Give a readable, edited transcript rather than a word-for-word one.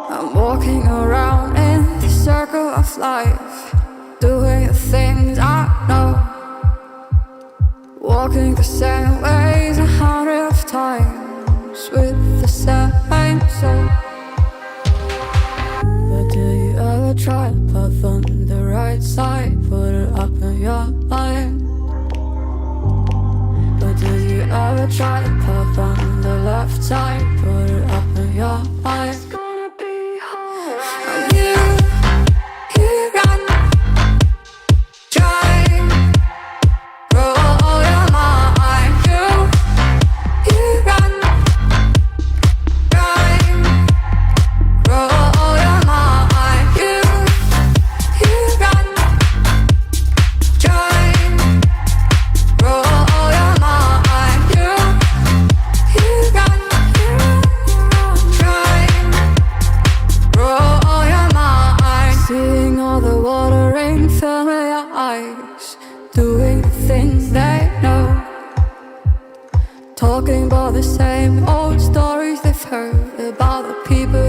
I'm walking around in the circle of life, doing the things I know, walking the same ways 100 of times with the same soul. But do you ever try to path on the right side, put it up in your mind? But do you ever try to path on the left side, put it up in your mind? It's gonna be alright. And you run, try, grow all your mind. You run, try, grow all your mind. You run, try, grow all your mind. You run, try, grow all your mind. Seeing all the watering fill your eyes, doing the things they know, talking about the same old stories they've heard about the people